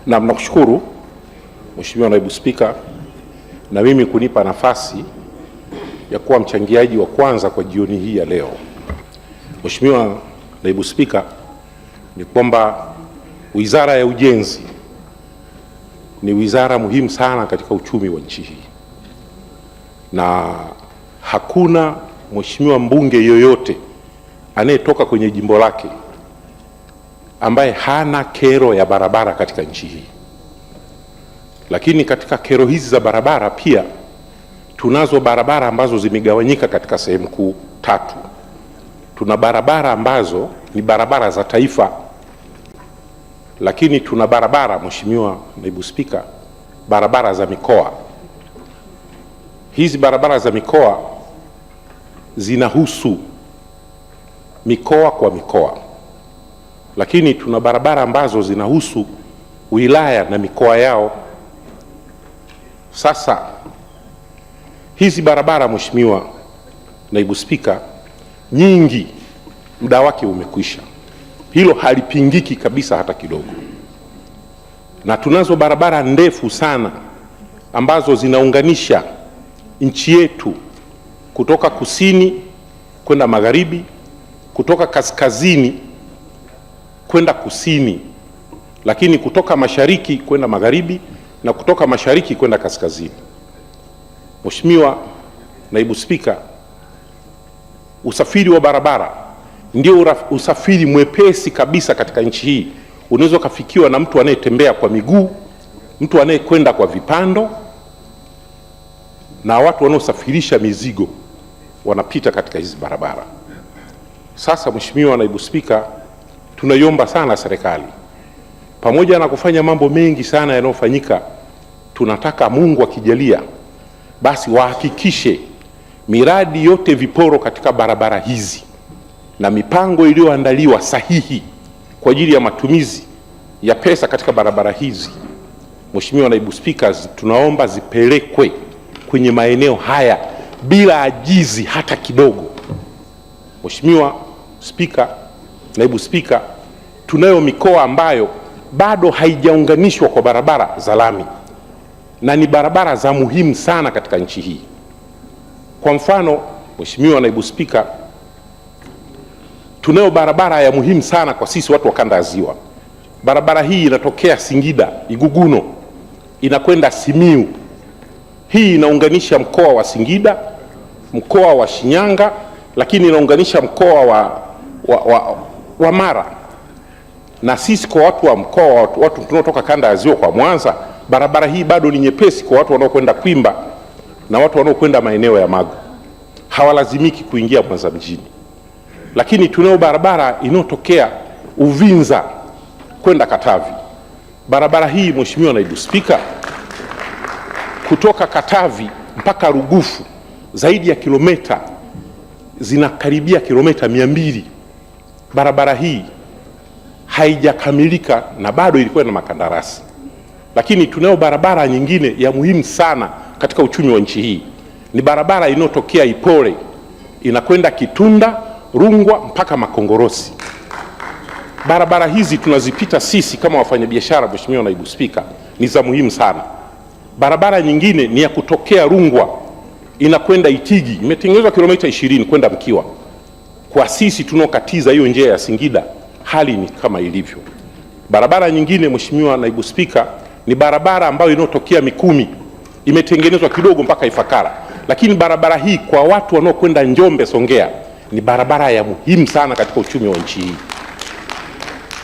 Na nakushukuru Mheshimiwa Naibu Spika na mimi kunipa nafasi ya kuwa mchangiaji wa kwanza kwa jioni hii ya leo. Mheshimiwa Naibu Spika, ni kwamba Wizara ya Ujenzi ni wizara muhimu sana katika uchumi wa nchi hii, na hakuna mheshimiwa mbunge yoyote anayetoka kwenye jimbo lake ambaye hana kero ya barabara katika nchi hii. Lakini katika kero hizi za barabara pia tunazo barabara ambazo zimegawanyika katika sehemu kuu tatu. Tuna barabara ambazo ni barabara za taifa, lakini tuna barabara, Mheshimiwa Naibu Spika, barabara za mikoa. Hizi barabara za mikoa zinahusu mikoa kwa mikoa, lakini tuna barabara ambazo zinahusu wilaya na mikoa yao. Sasa hizi barabara, Mheshimiwa Naibu Spika, nyingi muda wake umekwisha. Hilo halipingiki kabisa hata kidogo. Na tunazo barabara ndefu sana ambazo zinaunganisha nchi yetu kutoka kusini kwenda magharibi, kutoka kaskazini kwenda kusini, lakini kutoka mashariki kwenda magharibi na kutoka mashariki kwenda kaskazini. Mheshimiwa Naibu Spika, usafiri wa barabara ndio usafiri mwepesi kabisa katika nchi hii. Unaweza kufikiwa na mtu anayetembea kwa miguu, mtu anayekwenda kwa vipando, na watu wanaosafirisha mizigo wanapita katika hizi barabara. Sasa Mheshimiwa Naibu Spika, tunaiomba sana serikali, pamoja na kufanya mambo mengi sana yanayofanyika, tunataka Mungu akijalia basi wahakikishe miradi yote viporo katika barabara hizi na mipango iliyoandaliwa sahihi kwa ajili ya matumizi ya pesa katika barabara hizi, Mheshimiwa Naibu Spika, tunaomba zipelekwe kwenye maeneo haya bila ajizi hata kidogo. Mheshimiwa Spika, Naibu Spika, tunayo mikoa ambayo bado haijaunganishwa kwa barabara za lami na ni barabara za muhimu sana katika nchi hii. Kwa mfano, Mheshimiwa Naibu Spika, tunayo barabara ya muhimu sana kwa sisi watu wa kanda ya Ziwa. Barabara hii inatokea Singida, Iguguno, inakwenda Simiu. Hii inaunganisha mkoa wa Singida, mkoa wa Shinyanga, lakini inaunganisha mkoa wa Mara. Na sisi kwa watu wa mkoa, watu tunaotoka kanda ya Ziwa kwa Mwanza, barabara hii bado ni nyepesi kwa watu wanaokwenda Kwimba na watu wanaokwenda maeneo ya Magu. Hawalazimiki kuingia Mwanza mjini. Lakini tunayo barabara inayotokea Uvinza kwenda Katavi. Barabara hii, Mheshimiwa Naibu Spika, kutoka Katavi mpaka Rugufu zaidi ya kilomita, zinakaribia kilomita 200. Barabara hii haijakamilika na bado ilikuwa na makandarasi. Lakini tunayo barabara nyingine ya muhimu sana katika uchumi wa nchi hii. Ni barabara inayotokea Ipole inakwenda Kitunda, Rungwa mpaka Makongorosi. Barabara hizi tunazipita sisi kama wafanyabiashara, Mheshimiwa Naibu Spika, ni za muhimu sana. Barabara nyingine ni ya kutokea Rungwa inakwenda Itigi, imetengenezwa kilomita 20 kwenda Mkiwa. Kwa sisi tunaokatiza hiyo njia ya Singida, hali ni kama ilivyo. Barabara nyingine, Mheshimiwa Naibu Spika, ni barabara ambayo inayotokea Mikumi, imetengenezwa kidogo mpaka Ifakara. Lakini barabara hii kwa watu wanaokwenda Njombe, Songea, ni barabara ya muhimu sana katika uchumi wa nchi hii.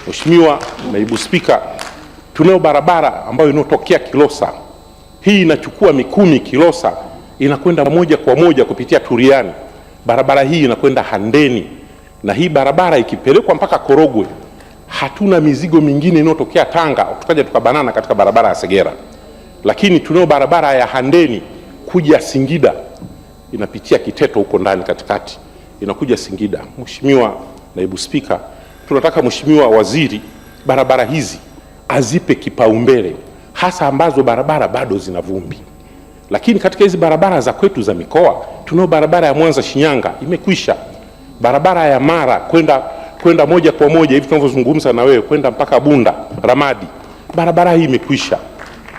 Mheshimiwa Naibu Spika, tunayo barabara ambayo inayotokea Kilosa. Hii inachukua Mikumi Kilosa, inakwenda moja kwa moja kupitia Turiani. Barabara hii inakwenda Handeni, na hii barabara ikipelekwa mpaka Korogwe, hatuna mizigo mingine inayotokea Tanga tukaja tukabanana katika barabara ya Segera. Lakini tunayo barabara ya Handeni kuja Singida, inapitia Kiteto huko ndani katikati, inakuja Singida. Mheshimiwa Naibu Spika, tunataka Mheshimiwa Waziri barabara hizi azipe kipaumbele, hasa ambazo barabara bado zina vumbi. Lakini katika hizi barabara za kwetu za mikoa, tunao barabara ya Mwanza Shinyanga imekwisha, barabara ya Mara kwenda moja kwa moja hivi tunavyozungumza na wewe kwenda mpaka Bunda Ramadi, barabara hii imekwisha.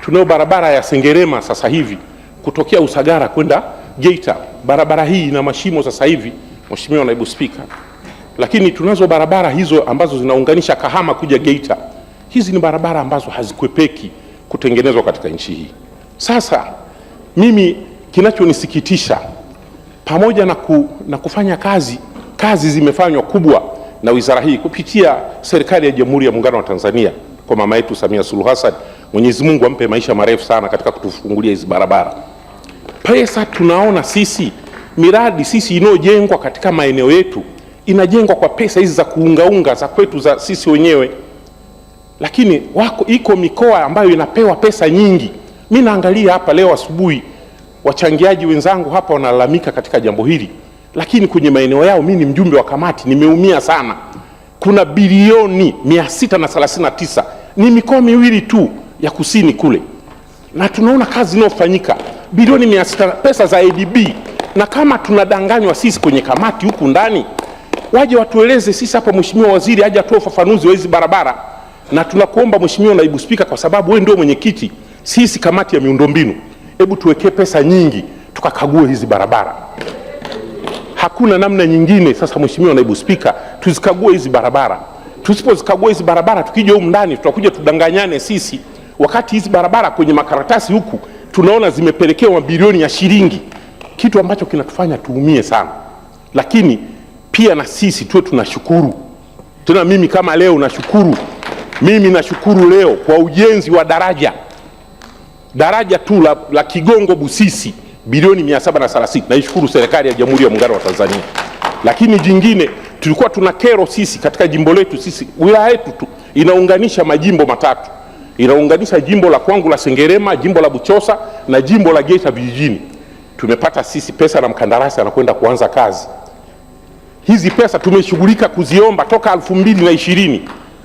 Tunayo barabara ya Sengerema sasa hivi kutokea Usagara kwenda Geita. Barabara hii ina mashimo sasa hivi, Mheshimiwa Naibu Spika. Lakini tunazo barabara hizo ambazo zinaunganisha Kahama kuja Geita. Hizi ni barabara ambazo hazikwepeki kutengenezwa katika nchi hii. Sasa mimi kinachonisikitisha, pamoja na kufanya kazi zimefanywa kubwa na wizara hii kupitia serikali ya Jamhuri ya Muungano wa Tanzania kwa mama yetu Samia Suluhu Hassan, Mwenyezi Mungu ampe maisha marefu sana, katika kutufungulia hizi barabara. Pesa tunaona sisi, miradi sisi inayojengwa katika maeneo yetu inajengwa kwa pesa hizi za kuungaunga za kwetu za sisi wenyewe, lakini iko mikoa ambayo inapewa pesa nyingi. Mimi naangalia hapa leo asubuhi, wachangiaji wenzangu hapa wanalalamika katika jambo hili, lakini kwenye maeneo yao, mimi ni mjumbe wa kamati, nimeumia sana. Kuna bilioni 639 ni mikoa miwili tu ya kusini kule, na tunaona kazi inayofanyika bilioni 600 pesa za ADB. Na kama tunadanganywa sisi kwenye kamati huku ndani, waje watueleze sisi hapa. Mheshimiwa Waziri aje atoe ufafanuzi wa hizi barabara, na tunakuomba Mheshimiwa Naibu Spika, kwa sababu wewe ndio mwenyekiti, sisi kamati ya miundombinu, hebu tuwekee pesa nyingi tukakague hizi barabara. Hakuna namna nyingine. Sasa Mheshimiwa Naibu Spika, tuzikague hizi barabara. Tusipozikagua hizi barabara, tukija huko ndani tutakuja tudanganyane sisi, wakati hizi barabara kwenye makaratasi huku tunaona zimepelekewa mabilioni ya shilingi, kitu ambacho kinatufanya tuumie sana. Lakini pia na sisi tuwe tunashukuru. Tena mimi kama leo nashukuru leo kwa ujenzi wa daraja tu la Kigongo Busisi bilioni 730. Naishukuru serikali ya Jamhuri ya Muungano wa Tanzania. Lakini jingine, tulikuwa tuna kero sisi katika jimbo letu, sisi wilaya yetu tu inaunganisha majimbo matatu. Inaunganisha jimbo la kwangu la Sengerema, jimbo la Buchosa na jimbo la Geita vijijini. Tumepata sisi pesa na mkandarasi anakwenda kuanza kazi. Hizi pesa tumeshughulika kuziomba toka 2020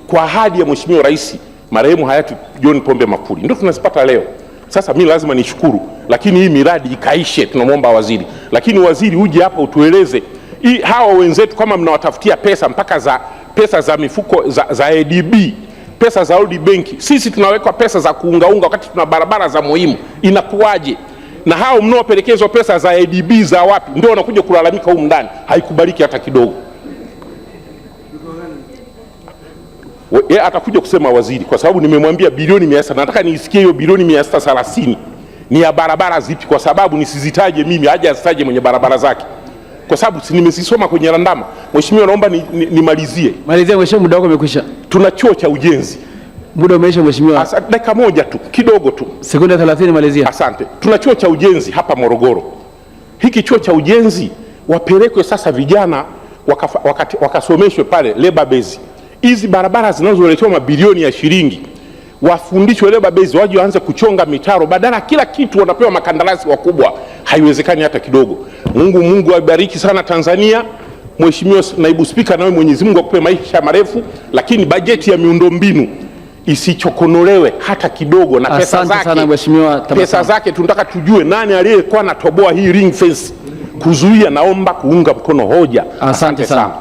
kwa ahadi ya Mheshimiwa Rais marehemu hayati John Pombe Magufuli, ndio tunazipata leo. Sasa mimi lazima nishukuru, lakini hii miradi ikaishe, tunamwomba waziri. Lakini waziri, uje hapa utueleze hawa wenzetu kama mnawatafutia pesa mpaka pesa za mifuko za ADB, pesa za World Bank, sisi tunawekwa pesa za kuungaunga wakati tuna barabara za muhimu, inakuwaje? Na hao mnaopelekezwa pesa za ADB za wapi ndio wanakuja kulalamika huko ndani? Haikubaliki hata kidogo. Yeye atakuja kusema waziri, kwa sababu nimemwambia bilioni 600. Nataka niisikie hiyo bilioni 630 ni ya barabara zipi, kwa sababu nisizitaje mimi, aje azitaje mwenye barabara zake, kwa sababu si nimezisoma kwenye randama. Mheshimiwa, naomba nimalizie. Malizia mheshimiwa, muda wako umekwisha. Tuna chuo cha ujenzi. Muda umeisha mheshimiwa. Dakika moja tu, kidogo tu. Sekunde 30 malizia. Asante. Tuna chuo cha ujenzi hapa Morogoro. Hiki chuo cha ujenzi wapelekwe sasa vijana wakasomeshwe pale labor base. Hizi barabara zinazoletewa mabilioni ya shilingi, wafundishwe labor base, waje waanze kuchonga mitaro, badala kila kitu wanapewa makandarasi wakubwa. Haiwezekani hata kidogo. Mungu abariki sana Tanzania. Mheshimiwa Naibu Spika, nawe Mwenyezi Mungu akupe maisha marefu, lakini bajeti ya miundombinu isichokonolewe hata kidogo, na pesa zake tunataka tujue nani aliyekuwa anatoboa hii ring fence kuzuia. Naomba kuunga mkono hoja. Asante sana.